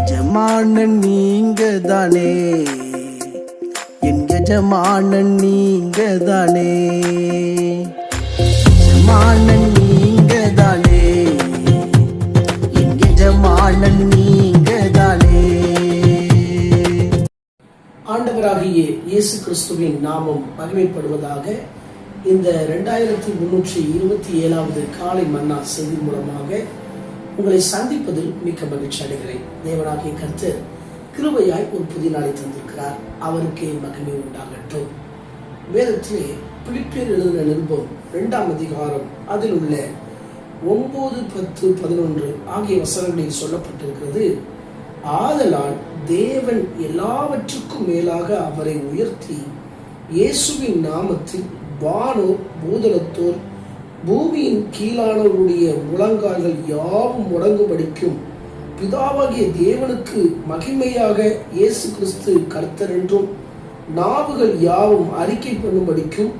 எஜமானன் நீங்க தானே, என் எஜமானன் நீங்க தானே, எஜமானன் நீங்க தானே, என் எஜமானன் நீங்க தானே. ஆண்டவராகிய இயேசு கிறிஸ்துவின் நாமம் மகிமைப்படுவதாக. இந்த 2327வது காலை மன்னா செய்தி மூலமாக உங்களை சந்திப்பதில் மிக்க மகிழ்ச்சி அடைகிறேன். தேவனாகிய கர்த்தர் கிருபையாய் ஒரு புதிய நாளை தந்திருக்கிறார். அவருக்கே மகிமை உண்டாகட்டும். வேதத்திலே பிலிப்பியர் எழுதின நிருபம் 2ஆம் அதிகாரம் அதில் உள்ள 9, 10, 11 ஆகிய வசனங்களில் சொல்லப்பட்டிருக்கிறது. ஆதலால் தேவன் எல்லாவற்றுக்கும் மேலாக அவரை உயர்த்தி இயேசுவின் நாமத்தில் வானோர் பூதலத்தோர் பூமியின் கீழானவருடைய முழங்கால்கள் யாவும் முடங்கும்படிக்கும் பிதாவாகிய தேவனுக்கு மகிமையாக இயேசு கிறிஸ்து கர்த்தர் என்றும் நாவுகள் யாவும் அறிக்கை பண்ணும்படிக்கும்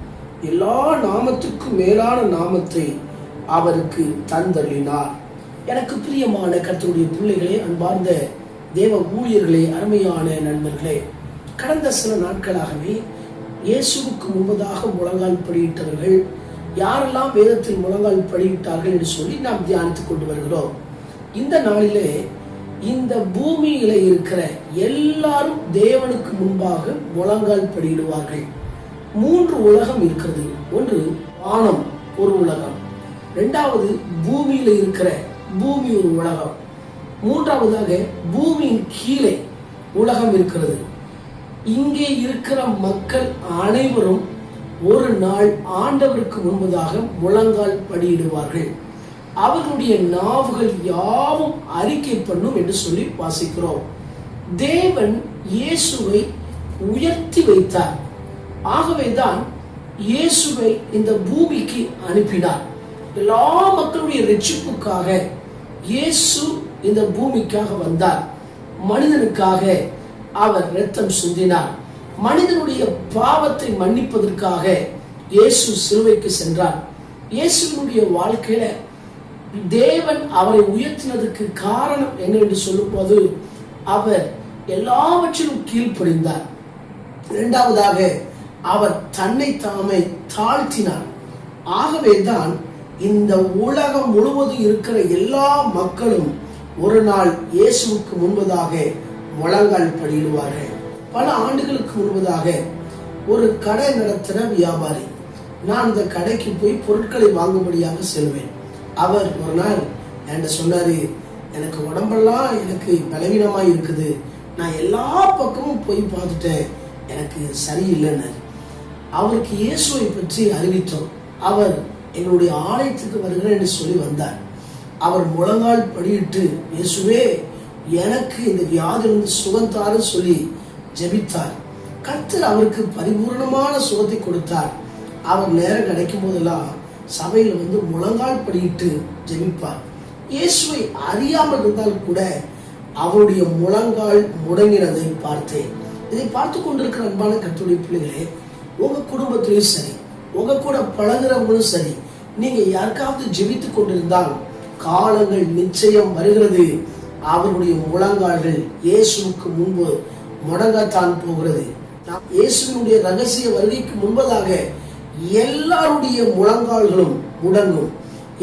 எல்லா நாமத்துக்கும் மேலான நாமத்தை அவருக்கு தந்தள்ளினார். எனக்கு பிரியமான கர்த்தருடைய பிள்ளைகளே, அன்பார்ந்த தேவ ஊழியர்களே, அருமையான நண்பர்களே, கடந்த சில நாட்களாகவே இயேசுவுக்கு முன்பதாக முழங்கால் படியிட்டவர்கள் யாரெல்லாம் வேதத்தில் முழங்கால் படியிட்டார்கள் என்று சொல்லி நாம் தியானித்துக் கொண்டு வருகிறோம். இந்த நாளிலே இந்த பூமியில இருக்கிற எல்லாரும் தேவனுக்கு முன்பாக முழங்கால் படியிடுவார்கள். 3 உலகம் இருக்கிறது. ஒன்று வானம், ஒரு உலகம். 2வது பூமியில இருக்கிற பூமி, ஒரு உலகம். 3வதாக பூமியின் கீழே உலகம் இருக்கிறது. இங்கே இருக்கிற மக்கள் அனைவரும் ஒரு நாள் ஆண்டவருக்கு முன்பதாக முழங்கால் படியிடுவார்கள். அவர்களுடைய நாவுகள் யாவும் அறிக்கை பண்ணும் என்று சொல்லி வாசிக்கிறோம். தேவன் இயேசுவை உயர்த்தி வைத்தார். ஆகவேதான் இயேசுவை இந்த பூமிக்கு அனுப்பினார். எல்லா மக்களுடைய ரட்சிப்புக்காக இயேசு இந்த பூமிக்காக வந்தார். மனிதனுக்காக அவர் இரத்தம் சிந்தினார். மனிதனுடைய பாவத்தை மன்னிப்பதற்காக இயேசு சிலுவைக்கு சென்றார். இயேசுவினுடைய வாழ்க்கையில தேவன் அவரை உயர்த்தினதுக்கு காரணம் என்ன என்று சொல்லும் போது அவர் எல்லாவற்றிலும் கீழ்ப்படிந்தார். 2வதாக அவர் தன்னை தாமே தாழ்த்தினார். ஆகவேதான் இந்த உலகம் முழுவதும் இருக்கிற எல்லா மக்களும் ஒரு நாள் இயேசுவுக்கு முன்பதாக முழங்கால் படியிடுவார்கள். பல ஆண்டுகளுக்கு முன்பதாக ஒரு கடை நடத்துகிற வியாபாரி, நான் இந்த கடைக்கு போய் பொருட்களை வாங்கும்படியாக செல்வேன். அவர் ஒரு நாள் என்கிட்ட சொன்னாரு, எனக்கு உடம்பெல்லாம் எனக்கு பலவீனமாக இருக்குது, நான் எல்லா பக்கமும் போய் பார்த்துட்டேன், எனக்கு சரியில்லைன்னு. அவருக்கு இயேசுவை பற்றி அறிவித்தோம். அவர் என்னுடைய ஆலயத்துக்கு வருகிறேன் என்று சொல்லி வந்தார். அவர் முழங்கால் படியிட்டு, இயேசுவே எனக்கு இந்த வியாதியிலிருந்து சுகந்தாரு சொல்லி ஜெபித்தார். கர்த்தர் அவருக்கு பரிபூர்ணமான சுகத்தை கொடுத்தார். அவர் நேரம் கிடைக்கும் போதெல்லாம் சபையில் வந்து முழங்கால் படியிட்டு ஜெபிப்பார். இயேசுவை அறியாமல் இருந்தால் கூட அவருடைய முழங்கால் முடங்கினதை பார்த்தேன். இதை பார்த்து கொண்டிருக்கிற அன்பான கர்த்தருடைய பிள்ளைகளே, உங்க குடும்பத்திலையும் சரி, உங்க கூட பழகிறவங்களும் சரி, நீங்க யாருக்காவது ஜெபித்துக் கொண்டிருந்தால் காலங்கள் நிச்சயம் வருகிறது. அவருடைய முழங்கால்கள் இயேசுவுக்கு முன்பு முடங்கத்தான் போகிறது. இயேசுவினுடைய ரகசிய வருகைக்கு முன்பதாக எல்லாருடைய முழங்கால்களும் முடங்கும்.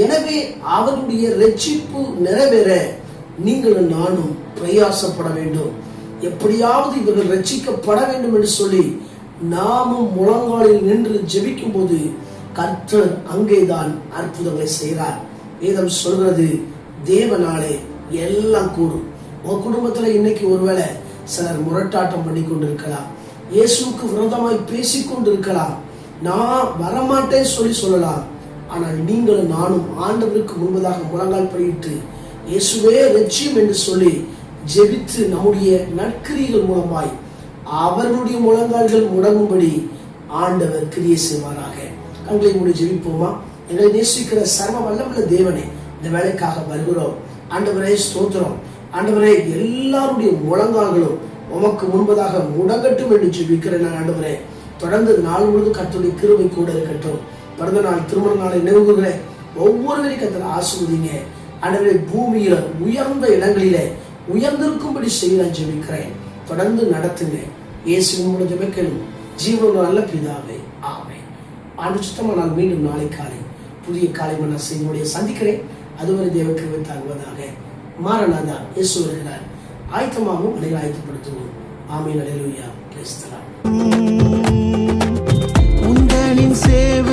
எனவே அவருடைய ரட்சிப்பு நிறைவேற நீங்களும் நானும் பிரயாசப்பட வேண்டும். எப்படியாவது இவர்கள் ரட்சிக்கப்பட வேண்டும் என்று சொல்லி நாமும் முழங்காலில் நின்று ஜெபிக்கும் போது கர்த்தர் அங்கேதான் அற்புதங்களை செய்கிறார். வேதம் சொல்கிறது, தேவனாலே எல்லாம் கூடும். உங்க குடும்பத்துல இன்னைக்கு ஒருவேளை சிலர் முரட்டாட்டம் பண்ணி கொண்டிருக்கலாம், இயேசுக்கு விரோதமாய் பேசிக் கொண்டிருக்கலாம், நான் வரமாட்டேன் சொல்லலாம். ஆனால் நீங்களும் நானும் ஆண்டவருக்கு முன்பதாக முழங்கால் படியிட்டு இயேசுவே ரட்சியம் என்று சொல்லி ஜெபித்து நம்முடைய நற்கிரியைகள் மூலமாய் அவர்களுடைய முழங்கால்கள் முடங்கும்படி ஆண்டவர் கிரியை செய்வாராக. கண்களை மூடி ஜெபிப்போமா? எங்களை நேசிக்கிற சர்வ வல்லமுள்ள தேவனே, இந்த வேலைக்காக வருகிறோம். ஆண்டவரே ஸ்தோத்திரம். ஆண்டவரே, எல்லாருடைய முழங்கால்களும் உமக்கு முன்பதாக முடங்கட்டும் என்று ஜெபிக்கிறேன். ஆண்டவரே, தொடர்ந்து நாள் முழுது கர்த்தருடைய கிருபை கூட இருக்கட்டும். பிறந்த நாள், திருமண நாளை நினைவுகிறேன் ஒவ்வொருவரையும் கர்த்தர் ஆசீர்வதிங்க. ஆண்டவரே, பூமியில உயர்ந்த இடங்களிலே உயர்ந்திருக்கும்படி செய்ய நான் ஜெபிக்கிறேன். தொடர்ந்து நடத்துங்க. இயேசுவின் மூலம் ஜெபிக்கணும் ஜீவனுள்ள நல்ல பிதாவே, ஆமென். ஆண்டு சுத்தமானால் மீண்டும் நாளை காலை புதிய காலை மன்னா செய்தியோடைய சந்திக்கிறேன். அதுவரை தேவ கிருபை தாங்குவதாக. மாரநாதா, இயேசு வருகிறார். ஆயத்தமாகவும் அனைவரும் ஆயத்தப்படுத்துவோம். ஆமென். அல்லேலூயா. Praise the Lord. உங்களின் சேவை